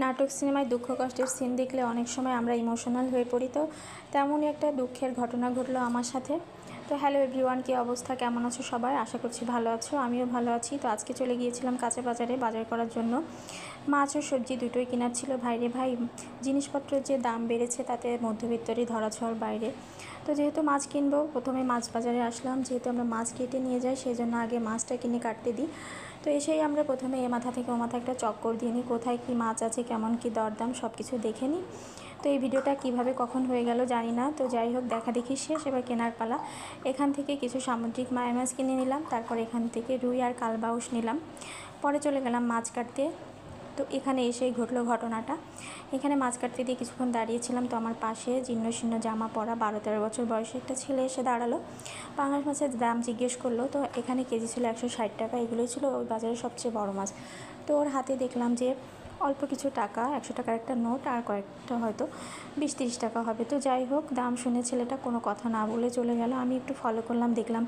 নাটক সিনেমায় দুঃখ কষ্টের সিন দেখলে অনেক সময় আমরা ইমোশনাল হয়ে পড়ি। তো তেমনই একটা দুঃখের ঘটনা ঘটলো আমার সাথে। তো হ্যালো এভরিওয়ান, কী অবস্থা, কেমন আছো সবাই? আশা করছি ভালো আছো, আমিও ভালো আছি। তো আজকে চলে গিয়েছিলাম কাঁচা বাজারে বাজার করার জন্য। মাছ ও সবজি দুটোই কেনার ছিল। ভাইরে ভাই, জিনিসপত্রের যে দাম বেড়েছে তাতে মধ্যবিত্তরই ধরাছোঁয়ার বাইরে। তো যেহেতু মাছ কিনবো, প্রথমে মাছ বাজারে আসলাম। যেহেতু আমরা মাছ কেটে নিয়ে যাই, সেই জন্য আগে মাছটা কিনে কাটতে দিই। তো এসেই আমরা প্রথমে এ মাথা থেকে ও মাথা একটা চক্কর দিয়ে নিই, কোথায় কী মাছ আছে, কেমন কী দরদাম সব কিছু দেখে নিই। তো এই ভিডিওটা কিভাবে কখন হয়ে গেল জানি না। তো যাই হোক, দেখা দেখি শেষ, এবার কেনার পালা। এখান থেকে কিছু সামুদ্রিক মায়া মাছ কিনে নিলাম, তারপর এখান থেকে রুই আর কালবাউস নিলাম। পরে চলে গেলাম মাছ কাটতে। তো এখানে এসেই ঘটলো ঘটনাটা। এখানে মাছ কাটতে দিয়ে কিছুক্ষণ দাঁড়িয়েছিলাম, তো আমার পাশে জীর্ণ শীর্ণ জামা পরা 12-13 বছর বয়সী একটা ছেলে এসে দাঁড়ালো। পাঙাশ মাছের দাম জিজ্ঞেস করলো। তো এখানে কেজি ছিল 160 টাকা। এগুলোই ছিল ওই বাজারের সবচেয়ে বড় মাছ। তো ওর হাতে দেখলাম যে অল্প কিছু টাকা, 100 টাকার একটা নোট, আর কয়েকটা হয়তো 20-30 টাকা হবে। তো যাই হোক, দাম শুনে ছেলেটা কোনো কথা না বলে চলে গেল। আমি একটু ফলো করলাম, দেখলাম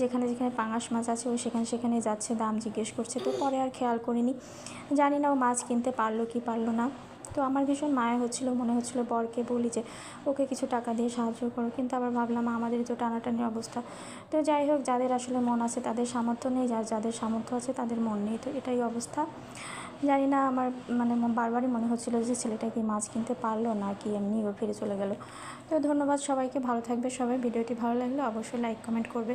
যেখানে যেখানে পাঙাশ মাছ আছে ও সেখানে যাচ্ছে, দাম জিজ্ঞেস করছে। তো পরে আর খেয়াল করিনি, জানি না ও মাছ কিনতে পারলো কি পারলো না। তো আমার ভীষণ মায়া হচ্ছিলো, মনে হচ্ছিলো বরকে বলি যে ওকে কিছু টাকা দিয়ে সাহায্য করো, কিন্তু আবার ভাবলাম আমাদের তো টানাটানি অবস্থা। তো যাই হোক, যাদের আসলে মন আছে তাদের সামর্থ্য নেই, যাদের সামর্থ্য আছে তাদের মন নেই। তো এটাই অবস্থা। জানি না, আমার বারবারই মনে হচ্ছিলো যে ছেলেটা কি মাছ কিনতে পারলো না কি এমনি ও ফিরে চলে গেল। তো ধন্যবাদ সবাইকে, ভালো থাকবে সবাই। ভিডিওটি ভালো লাগলে অবশ্যই লাইক কমেন্ট করবে।